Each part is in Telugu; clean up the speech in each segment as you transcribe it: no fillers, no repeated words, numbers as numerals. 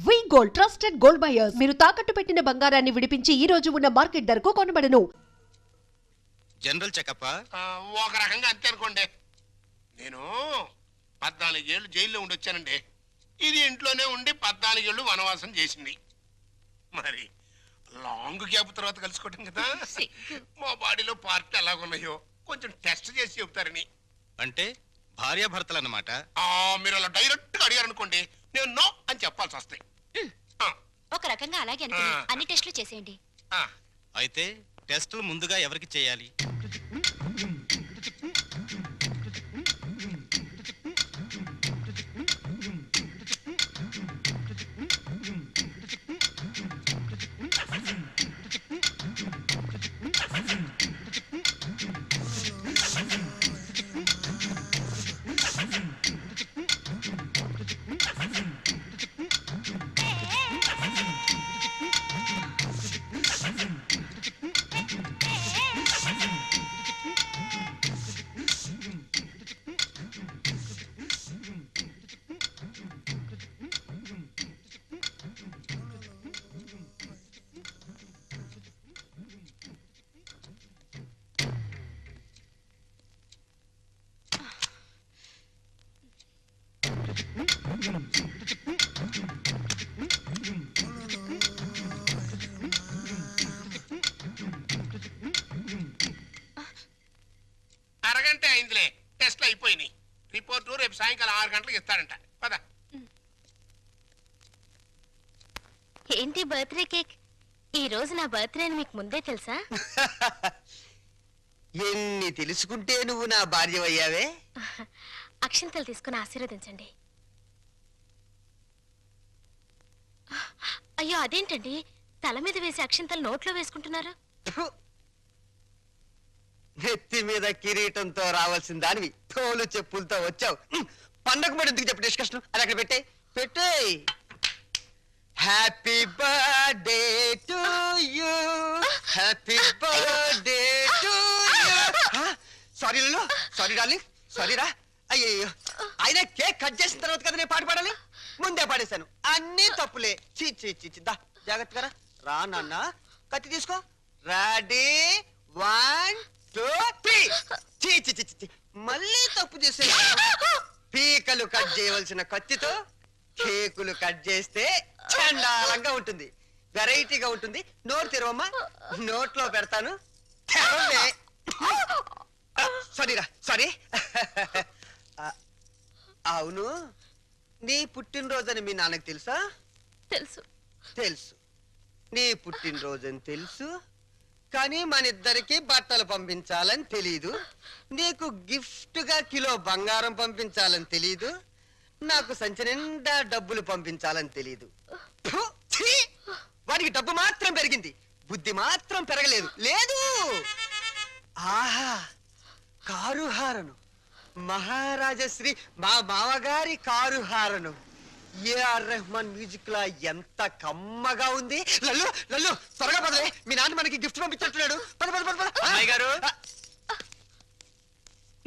వి గోల్డ్ ట్రస్టెడ్ గోల్డ్ బయర్స్ మీరు తాకట్టు పెట్టిన బంగారాన్ని విడిపించి ఈ రోజు ఉన్న మార్కెట్ ధరకు కొనబడను. జనరల్ చెకప్ ఒక రకంగా అంతే అనుకోండి. నేను 14 ఏళ్ళు జైల్లో ఉండి వచ్చానండి. ఇది ఇంట్లోనే ఉండి 14 ఏళ్ళు వనవాసం చేసింది. మరి లాంగ్ గ్యాప్ తర్వాత కలుసుకోవటం కదా. మా బాడీలో పార్ట్ ఎలాగున్నాయో కొంచెం టెస్ట్ చేసి చెబుతారని. అంటే భార్యాభర్తలు అన్నమాట. మీరు అలా డైరెక్ట్ గా అడిగారు అనుకోండి, నేను నో అని చెప్పాల్సి వస్తాయి. ఒక రకంగా అలాగే అనుకుని అన్ని టెస్టులు చేసేయండి. అయితే టెస్టులు ముందుగా ఎవరికి చేయాలి? అరగంట అయిందిలే, టెస్ట్లు అయిపోయినాయి. రిపోర్టు రేపు సాయంకాలం 6 గంటలకు ఇస్తాడంట. పద. ఏంటి బర్త్డే కేక్? ఈ రోజు నా బర్త్డే అని మీకు ముందే తెలుసా? ఎన్ని తెలుసుకుంటే నువ్వు నా భార్యవయ్యావే. అక్షంతలు తీసుకుని ఆశీర్వదించండి. అయ్యో అదేంటండి, తల మీద వేసి అక్షంతలు నోట్లో వేసుకుంటున్నారు? నెత్తి మీద కిరీటంతో రావాల్సిన దానివి తోలు చెప్పులతో వచ్చావు. పండగ పడి ఎందుకు చెప్పు డిస్కషన్, అది అక్కడ పెట్టే. Happy birthday to you, happy birthday to you. Sorry లలో, సారీ డార్లింగ్, సారీ రా. అయ్యో, ఆయన కేక్ కట్ చేసిన తర్వాత కదా నేను పాట పాడాలి, ముందే పాడేశాను. అన్ని తప్పులే. దా జాగ్రత్తగా రా నాన్న. కత్తి తీసుకో. రెడీ 1 2 3. మళ్ళీ తప్పు చేసే. పీకలు కట్ చేయవలసిన కత్తితో కేకులు కట్ చేస్తే చండాలంగా ఉంటుంది, వెరైటీగా ఉంటుంది. నోరు తెరవమ్మా, నోట్లో పెడతాను. సారీరా, సారీ. అవును, నీ పుట్టినరోజని మీ నాన్నకు తెలుసా? తెలుసు. తెలుసు, నీ పుట్టినరోజని తెలుసు. కానీ మన ఇద్దరికి బట్టలు పంపించాలని తెలీదు. నీకు గిఫ్ట్ గా కిలో బంగారం పంపించాలని తెలీదు. నాకు సంచి నిండా డబ్బులు పంపించాలని తెలీదు. వాడికి డబ్బు మాత్రం పెరిగింది, బుద్ధి మాత్రం పెరగలేదు. లేదు. ఆహా, కారు హారను, మహారాజశ్రీ మా మామగారి car horn. A R Rahman music లా ఎంత కమ్మగా ఉంది. లల్లు లల్లు త్వరగా పదలే, మీ నాన్న మనకి గిఫ్ట్ పంపించున్నాడు. అమ్మాయి గారు,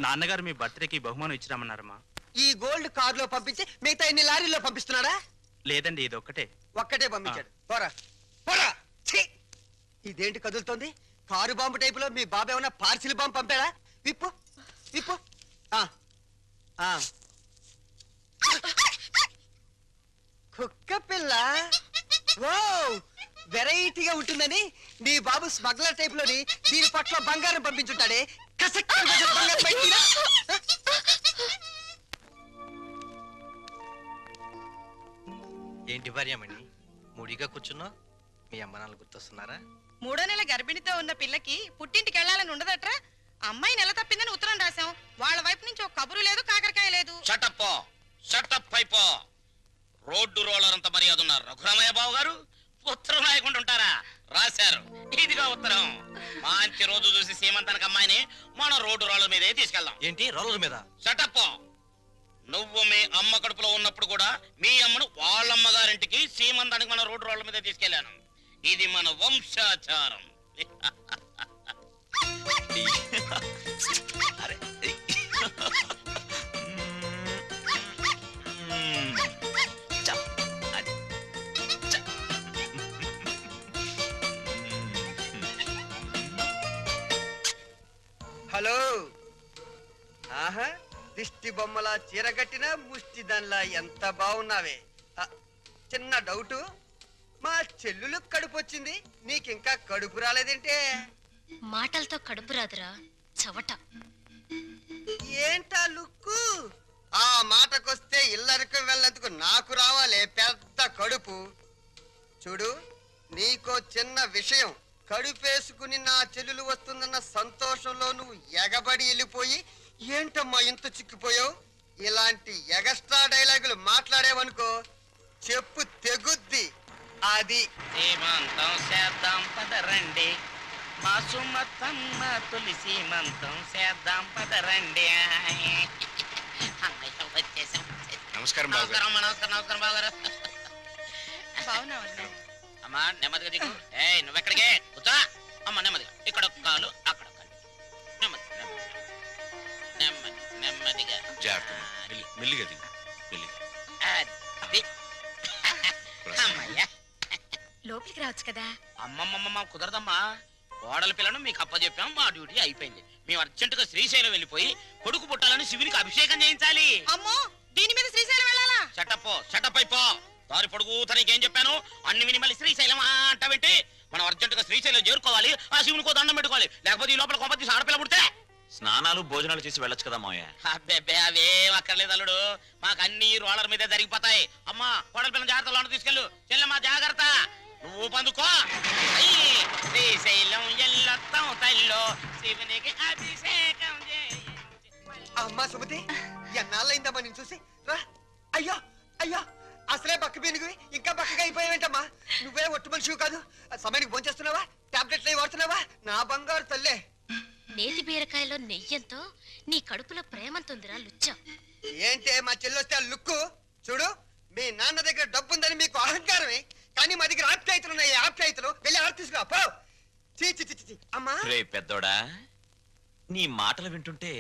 నాన్నగారు మీ బర్త్డేకి బహుమానం ఇచ్చిరామన్నారమ్మా. ఈ గోల్డ్ కార్ లో పంపించి మిగతా ఎన్ని లారీల్లో పంపిస్తున్నాడా? లేదండి, ఇది ఒక్కటే పంపించాడు. పోరా పోరా. ఇదేంటి కదులుతోంది? కారు బాంబు టైపులో మీ బాబు ఏమన్నా పార్సిల్ బాంబు పంపాడా? విప్పు విప్పు. కుక్క పిల్ల. ఓ, వెరైటీగా ఉంటుందని నీ బాబు స్మగ్లర్ టైప్ లోని దీని పట్ల బంగారం పంపించుంటాడే. బంగారం బయటిరా. ఏంటి భార్యమణి ముడిగా కూర్చున్నా? మీ అమ్మ నాన్న గుర్తొస్తున్నారా? 3వ నెల గర్భిణితో ఉన్న పిల్లకి పుట్టింటికి వెళ్ళాలని ఉండదట్రా. అమ్మాయి నెల తప్పిందని ఉత్తరం రాశాం. వాళ్ళ వైపు నుంచి ఒక కబురు లేదు, కాకరకాయ లేదు. షటప్ అయిపో. రోడ్డు రోలర్ అంత మర్యాద ఉన్నారు రఘురామయ్య బాబు గారు. ఉత్తరం రాయకుండా ఉంటారా? రాశారు. ఇదిగా ఉత్తరం. మంచి రోజు చూసి సీమంతానికి అమ్మాయిని మనం రోడ్డు రోలర్ మీదే తీసుకెళ్దాం. ఏంటి రోలర్ మీద? షటప్. నువ్వు మీ అమ్మ కడుపులో ఉన్నప్పుడు కూడా మీ అమ్మను వాళ్ళమ్మ గారింటికి సీమంతానికి మన రోడ్డు రోలర్ మీద తీసుకెళ్లాను. ఇది మన వంశాచారం. హలో. ఆహా, దిష్టి బొమ్మలా చీరగట్టిన ముష్టి దానిలా ఎంత బాగున్నావే. చిన్న డౌటు, మా చెల్లులు కడుపు వచ్చింది, నీకింకా కడుపు రాలేదేంటే? మాటలతో కడుపు రాదురా చవట. ఏంటా లుక్కు? ఆ మాటకొస్తే ఇల్లరికి వెళ్ళేందుకు నాకు రావాలే పెద్ద కడుపు. చూడు, నీకో చిన్న విషయం. కడుపేసుకుని నా చెల్లెలు వస్తుందన్న సంతోషంలో నువ్వు ఎగబడి వెళ్ళిపోయి ఏంటమ్మా ఇంత చిక్కిపోయావు? ఇలాంటి ఎగస్ట్రా డైలాగులు మాట్లాడేవనుకో చెప్పు తెగుద్ది. అది సీమంతం చేద్దాం పదరండి, మా సుమతమ్మ తొలి సీమంతం చేద్దాం పదరండి. అమ్మయ్య, వచ్చేసాం. నమస్కారం నమస్కారం అమ్మా, నమస్కారం నమస్కారం బావగారు. బాగున్నావు అమ్మా నెమ్మదిగా దిగు. ఏయ్ నువ్వెక్కడికే కూర్చో. అమ్మ నెమ్మదిగా, ఇక్కడ ఒక కాలు అక్కడ ఒక కాలు. నెమ్మది నెమ్మది నెమ్మది నెమ్మదిగా. మెల్లిగా దిగు, మెల్లిగా. అది. అమ్మయ్యా. లోపలికి రావచ్చు కదా. అమ్మమ్మమ్మ కుదరదమ్మా. కోడల పిల్లను మీకు అప్పచెప్పాం, మా డ్యూటీ అయిపోయింది. మేము అర్జెంటుగా శ్రీశైలం వెళ్ళిపోయి కొడుకు పుట్టాలని శివునికి అభిషేకం చేయించాలి. అమ్మో, దీని మీద శ్రీశైలం వెళ్ళాలా? షటప్ అయిపో. దారి పొడుగు తనకేం చెప్పాను అన్ని విని మళ్ళీ శ్రీశైలం అంటావేంటి? మనం అర్జెంటుగా శ్రీశైలం చేరుకోవాలి, ఆ శివునికో దండం పెట్టుకోవాలి. లేకపోతే ఈ లోపల కొంప తీసి ఆడపిల్ల పుడితే స్నానాలు భోజనాలు చేసి వెళ్ళొచ్చు కదా మావయ్య. అబ్బెబ్బే అవేం అక్కర్లేదు అల్లుడు, మాకు అన్ని రోలర్ మీదే జరిగిపోతాయి. అమ్మా కోడల పిల్లల జాగ్రత్త లోన తీసుకెళ్ళు. చెల్లెమ్మా జాగ్రత్త, నువ్వు పందుకో. శ్రీశైలం ఎల్లొత్తం తల్లో శివునికి అభిషేకం చేయి. అమ్మా సుమతి, ఎన్నాళ్ళైందమ్మా నేను చూసి. రా. అయ్యో అయ్యో, అసలే బక్క పీనుగువి ఇంకా బక్కగా అయిపోయావేంటమ్మా? నువ్వే ఒట్టు మనిషివి కాదు. సమయానికి భోంచేస్తున్నావా? టాబ్లెట్లు అవి వాడుతున్నావా? నా బంగారు తల్లే. నేతి బీరకాయలో నెయ్యంతో నీ కడుపులో ప్రేమంతుందిరా లుచ్చ. ఏంటే మా చెల్లొస్తే ఆ లుక్కు? చూడు, మీ నాన్న దగ్గర డబ్బుందని మీకు అహంకారమే, కానీ మా దగ్గర ఆప్యాయతలు ఉన్నాయి. ఆప్యాయతలు వెళ్ళి ఆడ తీసుకురా పో. చీ చీ చీ చీ. అమ్మా రే పెద్దోడా, నీ మాటలు వింటుంటే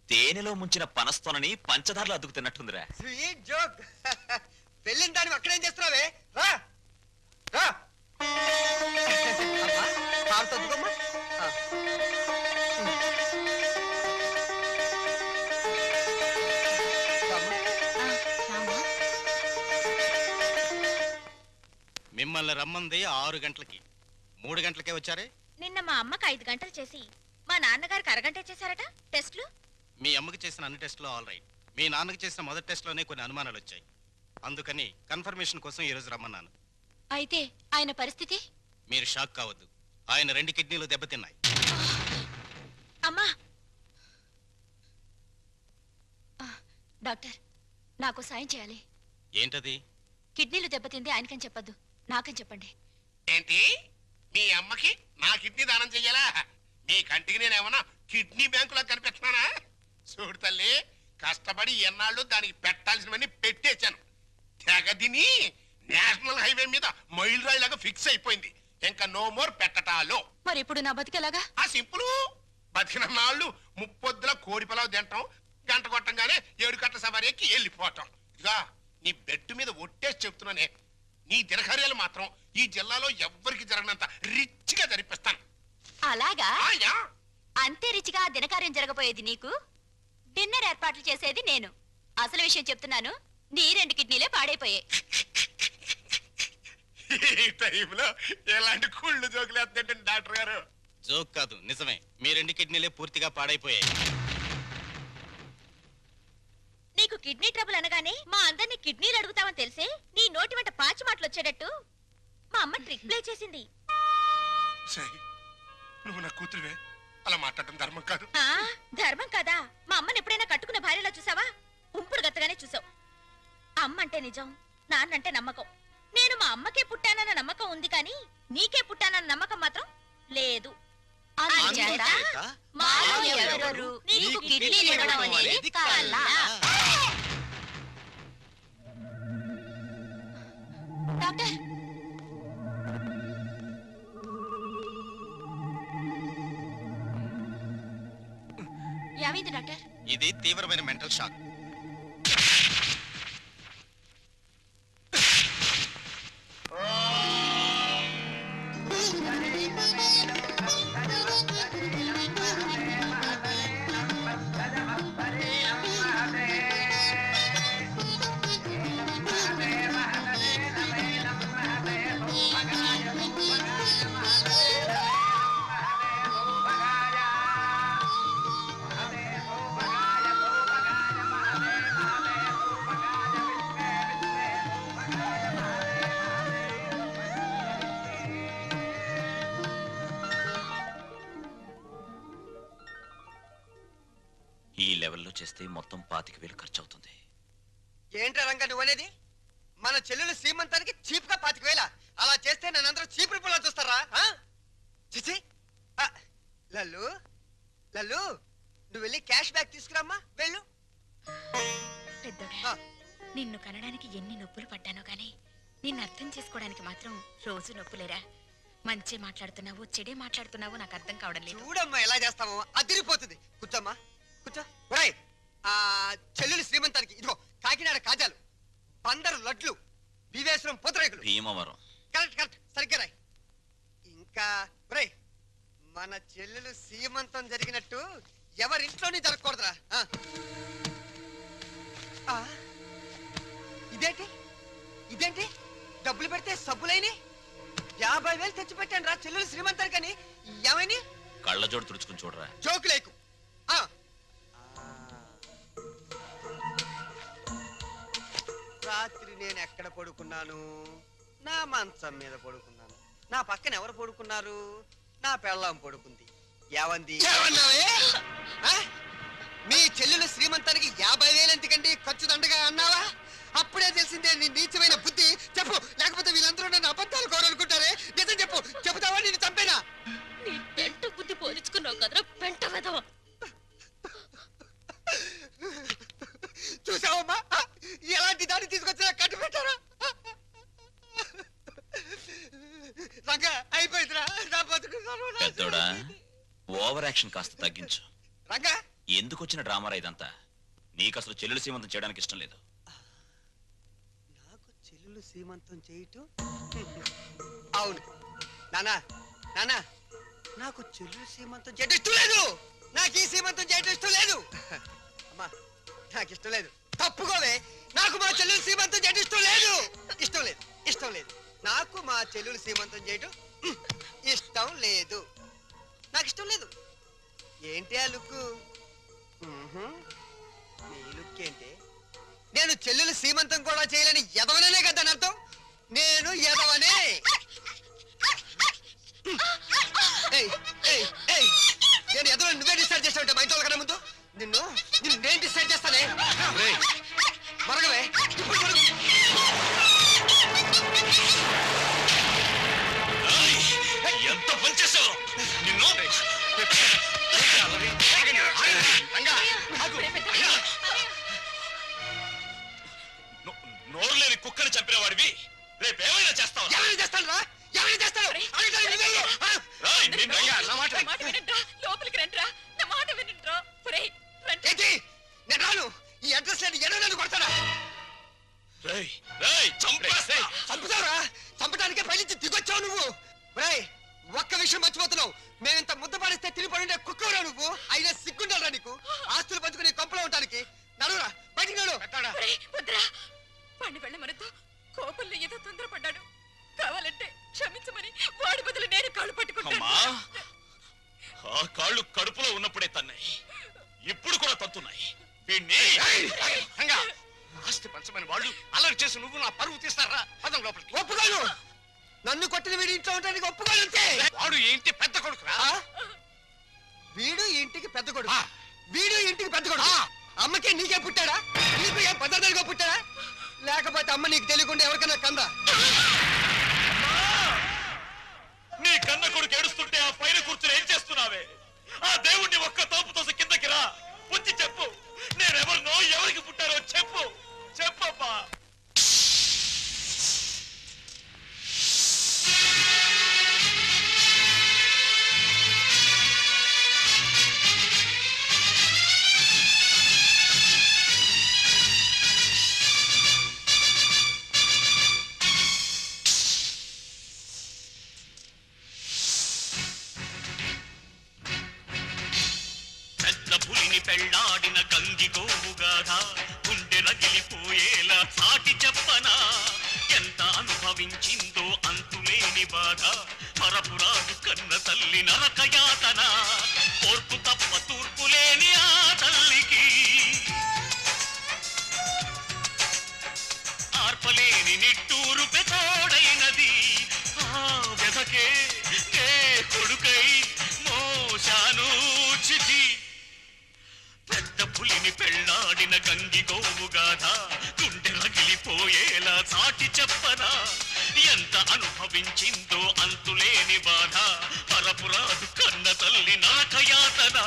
తేనెలో ముంచిన పనస్తోనని పంచదారలు అద్దుకు తిన్నట్టుందిరా. Sweet joke. వెళ్ళిన దాన్ని అక్కడేం చేస్తున్నావే? రా రా. అమ్మా, కారు తద్దుకోమ్మా. మిమ్మల్ని రమ్మంది 6 గంటలకి, 3 గంటలకే వచ్చారే. నిన్న మా అమ్మకి 5 గంటలు చేసి మా నాన్నగారికి అరగంట చేశారట టెస్ట్లు. మీ అమ్మకి చేసిన అన్ని టెస్టులు ఆల్ రైట్. మీ నాన్నకి చేసిన మొదటి టెస్ట్లోనే కొన్ని అనుమానాలు వచ్చాయి. అందుకని కన్ఫర్మేషన్ కోసం ఈ రోజు రమ్మన్నాను. అయితే ఆయన పరిస్థితి? మీరు షాక్ కావద్దు, ఆయన 2 కిడ్నీలు దెబ్బతిన్నాయి. అమ్మా డాక్టర్, నాకు సాయం చేయాలి. ఏంటది? కిడ్నీలు దెబ్బతింది ఆయనకని చెప్పొద్దు, నాకని చెప్పండి. ఏంటి, మీ అమ్మకి నా కిడ్నీ దానం చెయ్యాలా? మీ కంటికి నేనేమన్నా కిడ్నీ బ్యాంకులో కనిపిస్తున్నానా? చూడు తల్లి, కష్టపడి ఎన్నాళ్ళు దానికి పెట్టాల్సినవన్నీ పెట్టేశాను. తెగదిని నేషనల్ హైవే మీద మైల్ రాయిలాగా ఫిక్స్ అయిపోయింది. ఇంకా నో మోర్ పెట్టటాలో. మరి ఇప్పుడు నా బతికేలాగా? ఆ సింపుల్. బతికిన నాళ్ళు ముప్పొద్దుల కోడి పిలవ తింటాం, గంట కొట్టంగానే 7 గంటల సవారీ ఎక్కి వెళ్ళిపోవటం. ఇదిగా నీ బెడ్ మీద ఒట్టేసి చెప్తున్నానే, నీ దినకార్యాలు మాత్రం ఈ జిల్లాలో ఎవ్వరికి జరగనంత రిచ్గా జరిపిస్తాను. అలాగా? ఆయా. అంతే రిచిగా ఆ దినకార్యం జరగబోయేది నీకు, డిన్నర్ ఏర్పాట్లు చేసేది నేను. అసలు విషయం చెప్తున్నాను, నీ 2 కిడ్నీలే పాడైపోయాయి. ఈ టైంలో ఎలాంటి కుళ్ళు జోకులు వేస్తుంటే డాక్టర్ గారు? జోక్ కాదు, నిజమే. మీ 2 కిడ్నీలే పూర్తిగా పాడైపోయాయి. నీకు కిడ్నీ ట్రబుల్ అనగానే మా అందరినీ కిడ్నీలు అడుగుతామని తెలిసే నీ నోటి వెంట పాచి మాటలు వచ్చేటట్టు మా అమ్మ ట్రిక్ ప్లే చేసింది. సై, నువ్వు నా కూతురువే, అలా మాట్లాడటం ధర్మం కాదు. ధర్మం కదా? మా అమ్మని ఎప్పుడైనా కట్టుకున్న భార్యలా చూసావా? ఉంపుడు గత్తగానే చూసావు. అమ్మ అంటే నిజం, నాన్నంటే నమ్మకం. నేను మా అమ్మకే పుట్టానన్న నమ్మకం ఉంది, కానీ నీకే పుట్టానన్న నమ్మకం మాత్రం లేదు. అందుచేత మాలో ఎవరెవరు నీకు కిడ్నీలు ఇవ్వడం అనేది కల. డాక్టర్, ఏమైంది డాక్టర్? ఇది తీవ్రమైన మెంటల్ షాక్. చేస్తే మొత్తం 25,000 ఖర్చు అవుతుంది. ఏంట్రా రంగా నువ్వు అనేది? మన చెల్లెలు శ్రీమంతానికి చీప్ గా 25,000 అలా చేస్తే నన్నందరూ చీప్ రిపోలా చూస్తారా? చిచి లల్లు లల్లు నువ్వు వెళ్ళి క్యాష్ బ్యాక్ తీసుకురామ్మా వెళ్ళు. పెద్దోడా, నిన్ను కనడానికి ఎన్ని నొప్పులు పడ్డానో గాని నిన్ను అర్థం చేసుకోవడానికి మాత్రం రోజు నొప్పులేరా. మంచి మాట్లాడుతున్నావు చెడే మాట్లాడుతున్నావు నాకు అర్థం కావడం లేదు. చూడమ్మా ఎలా చేస్తామో అదిరిపోతుంది. కూర్చోమ్మా కూర్చో. ఒరేయ్ చెల్లెలు శ్రీమంతానికి ఇదిగో కాకినాడ కాజాలు, బందరు లడ్లు, బీవేశ్వరం పూతరేకులు. భీమవరం. కరెక్ట్ కరెక్ట్ సరిగ్గా రాయ్. ఇంకా ఒరేయ్ మన చెల్లెలు శ్రీమంతం జరిగినట్టు ఎవరింట్లోనే జరగకూడదురా. ఇదేంటి ఇదేంటి డబ్బులు పెడితే సబ్బులైని 50,000 తెచ్చి పెట్టాను రా చెల్లెలు శ్రీమంతానికి అని. ఏమైనా కళ్ళజోడు తుడుచుకుని చూడరా. జోకు లేకు. రాత్రి నేను ఎక్కడ పడుకున్నాను? నా మంచం మీద పడుకున్నాను. నా పక్కన ఎవరు పడుకున్నారు? నా పెళ్ళాం పడుకుంది. ఏవంది? మీ చెల్లెలు శ్రీమంతానికి 50,000 ఎందుకండి ఖర్చు దండగా అన్నావా? అప్పుడే తెలిసిందే నీ నీచమైన బుద్ధి. చెప్పు, లేకపోతే వీళ్ళందరూ నన్ను అబద్ధాలు కోరనుకుంటారే. నిజం చెప్పు. చెబుతావా నేను చంపేనా? నీ పెంట బుద్ధి పోల్చుకున్నావు కదరా పెంట వెధవ. చూసావమ్మా ఎలాంటి దాన్ని తీసుకొచ్చినా కట్టు పెట్టారా? రంగా అయిపోయిందిరా నా బతుకు. పెద్దోడా ఓవర్ యాక్షన్ కాస్త తగ్గించు. రంగా ఎందుకు వచ్చిన డ్రామారా ఇదంతా? నీకు అసలు చెల్లెలు సీమంతం చేయడానికి ఇష్టం లేదు. నాకు చెల్లెలు సీమంతం చేయటం? అవును నానా నానా నాకు చెల్లెలు సీమంతం చేయటం ఇష్టం లేదు. నాకు ఈ సీమంతం చేయటం ఇష్టం లేదు. అమ్మా నాకు ఇష్టం లేదు. తప్పుకోవే. నాకు మా చెల్లెలు సీమంతం చేయటం ఇష్టం లేదు. ఇష్టం లేదు ఇష్టం లేదు. నాకు మా చెల్లెలు సీమంతం చేయటం ఇష్టం లేదు. నాకు ఇష్టం లేదు. ఏంటి ఆ లుక్? నీ లుక్ ఏంటి? నేను చెల్లెలు సీమంతం కూడా చేయలేని ఎదవననే కదా అని అర్థం. నేను ఎదవనే. నేను ఎదవని నువ్వే డిసైడ్ చేస్తావంటే మా ఇంట్లో కన్నా ముందు నిన్ను నేను డిసైడ్ చేస్తానే. మరగవే ఇప్పుడు మరుగు. ఎంత పనిచేసావు నిన్ను. నోరు లేని కుక్కని చంపిన వాడివి రేపేమైనా చేస్తావు. ఎవరైనా చేస్తాను రా. ఎవరైనా చేస్తాను. లోపలికి రండిరా. నా మాట వినండిరా. ఏంటి నేను రాను. ఈ అడ్రస్ లేని ఎన్నో నన్ను కొడతాడా? చంపుతావురా. చంపడానికే పైనుంచి దిగొచ్చావు నువ్వు. ఒక్క విషయం మర్చిపోతున్నావు. మేమింత ముద్ద పడిస్తే తిరిగిపడి కుక్కవరా నువ్వు. అయినా సిగ్గుండాలరా నీకు. ఆస్తులు పంచుకుని కొంపలో ఉండడానికి. నడురా బయటికి నడు. వాడిని వెళ్ళమనతో కోపంలో ఏదో తొందరపడ్డాడు. కావాలంటే క్షమించమని వాడి బదులు నేను కాళ్ళు పట్టుకుంటాను. ఆ కాళ్ళు కడుపులో ఉన్నప్పుడే తన్నాయి, ఇప్పుడు కూడా తత్తున్నాయి. వీణ్ణి ఆస్తి పంచమని వాళ్ళు అలర్ట్ చేసి నువ్వు నా పరువు తీస్తారా? పదం లోపలికి. ఒప్పుకోను. నన్ను కొట్టిన వీడి ఇంట్లో ఉంటానికి ఒప్పుకోను. అంతే. వాడు ఏంటి పెద్ద కొడుకురా? వీడు ఇంటికి పెద్ద కొడుకు. వీడు ఇంటికి పెద్ద కొడుకు. అమ్మకే నీకే పుట్టాడా? నీకు ఏ పద్ధతిగా పుట్టాడా? లేకపోతే అమ్మ నీకు తెలియకుండా ఎవరికైనా కందా? నీ కన్న కొడుకు ఏడుస్తుంటే ఆ పైన కూర్చుని ఏం చేస్తున్నావే? ఆ దేవుణ్ణి ఒక్క తోపుతో కిందకి రా. వచ్చి చెప్పు. నేనెవరినో ఎవరికి పుట్టారో చెప్పు. చెప్పమ్మా. పెళ్ళాడిన గంగి గోవుగాథ గుండె రగిలిపోయేలా సాటి చెప్పనా? ఎంత అనుభవించిందో అంతులేని బాధ. పరపురాజు కన్న తల్లి నరకయాతన. ఓర్పు తప్ప తూర్పు లేని ఆ తల్లికి ఆర్పలేని నిట్టూరు పెతోడైనది. ఆ వెదకే నే కొడుకై మోశాను చితి. పెద్ద పులిని పెళ్ళ గంగి గోవు గాథ గుండె రగిలిపోయేలా చాటి చెప్పనా ఎంత అనుభవించిందో అంతులేని బాధ పరపురాదు కన్న తల్లి నరకయాతన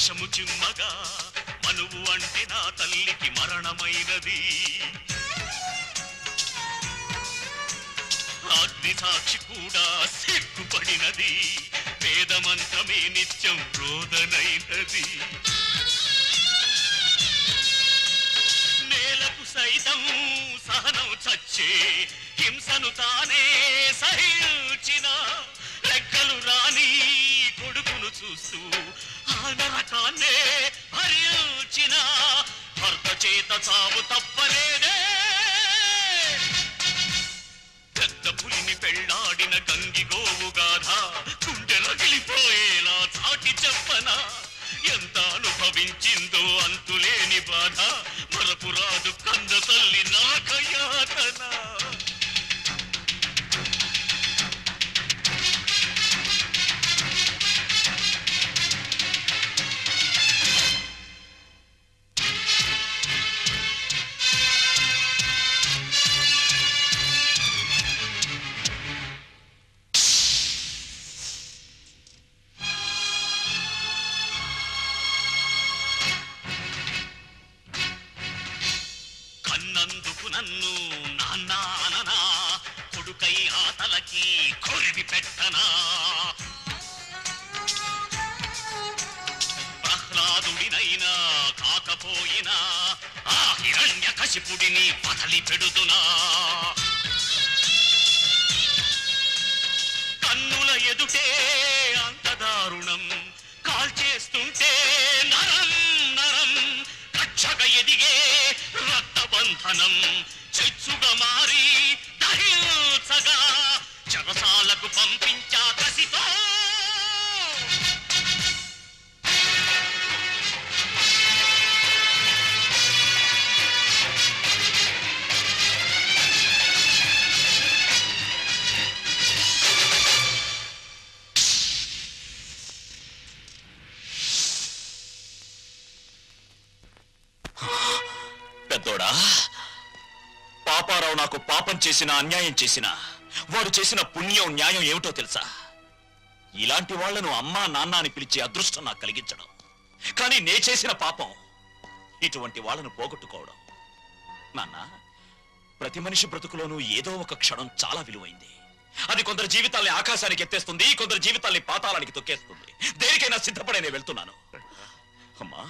విషము చిమ్మగా మనువు అంటే నా తల్లికి మరణమైనది అగ్ని సాక్షి కూడా సిగ్గుపడినది వేదమంత్రమే నిత్యం రోదనైనది నేలకు సైతం సహనం చచ్చే హింసను తానే సహించిన రెక్కలు రాని కొడుకును చూస్తూ ఆ నరకాన్నే భరించిన భర్త చేత చావు తప్పలేదే పెద్ద పులిని పెళ్ళాడిన గంగి గోవు గాథ గుండె రగిలిపోయేలా చాటి చెప్పనా ఎంత అనుభవించిందో అంతులేని బాధ మరపురాదు కంద తల్లి నరకయాతన నన్ను నాన్నా కొడుకై ఆతలకి కొరివి పెట్టనా ప్రహ్లాదుడినైనా కాకపోయినా ఆ హిరణ్య కశిపుడిని వదలి పెడుతున్నా కన్నుల ఎదుటే అంత దారుణం కాల్చేస్తుంటే నరం నరం కక్షగా ఎదిగే రక్తబంధనం చెచ్చుగా మారి దహించగా చెరసాలకు పంపించా కసితో పెద్దోడా పాపారావు నాకు పాపం చేసినా అన్యాయం చేసినా వాడు చేసిన పుణ్యం న్యాయం ఏమిటో తెలుసా ఇలాంటి వాళ్లను అమ్మా నాన్న అని పిలిచే అదృష్టం నాకు కలిగించడం కానీ నే చేసిన పాపం ఇటువంటి వాళ్ళను పోగొట్టుకోవడం నాన్న ప్రతి మనిషి బ్రతుకులోనూ ఏదో ఒక క్షణం చాలా విలువైంది అది కొందరు జీవితాల్ని ఆకాశానికి ఎత్తేస్తుంది కొందరు జీవితాల్ని పాతాళానికి తొక్కేస్తుంది దేనికైనా సిద్ధపడే నేను వెళ్తున్నాను అమ్మా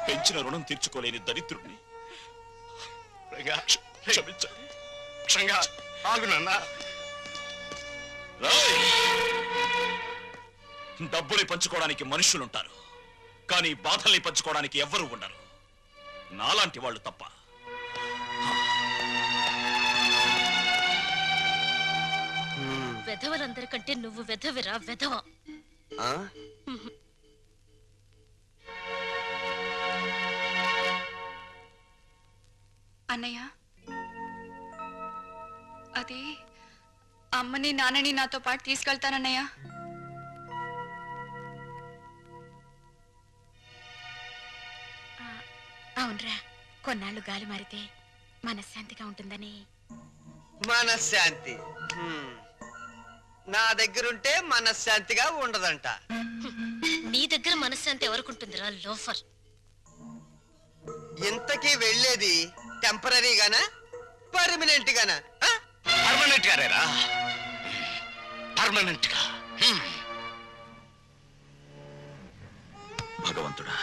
పెంచిన రుణం తీర్చుకోలేని దరిద్రుడిని డబ్బుని పంచుకోవడానికి మనుషులుంటారు కానీ బాధల్ని పంచుకోవడానికి ఎవ్వరూ ఉండరు నాలాంటి వాళ్ళు తప్ప వెధవలందరికంటే నువ్వు వెధవిరా వెధవ అన్నయ్య అది అమ్మని నాన్నని నాతో పాటు తీసుకెళ్తానన్నయ్య అవునరా కొన్నాళ్ళు గాలి మారితే మనశ్శాంతిగా ఉంటుందని మనశ్శాంతి నా దగ్గరుంటే మనశ్శాంతిగా ఉండదంట నీ దగ్గర మనశ్శాంతి ఎవరుకుంటుందిరా లోఫర్ ఇంతకీ వెళ్ళేది టెంపరీగానా పర్మనెంట్ గానా పర్మనెంట్ గారేరా పర్మనెంట్ గా భగవంతుడా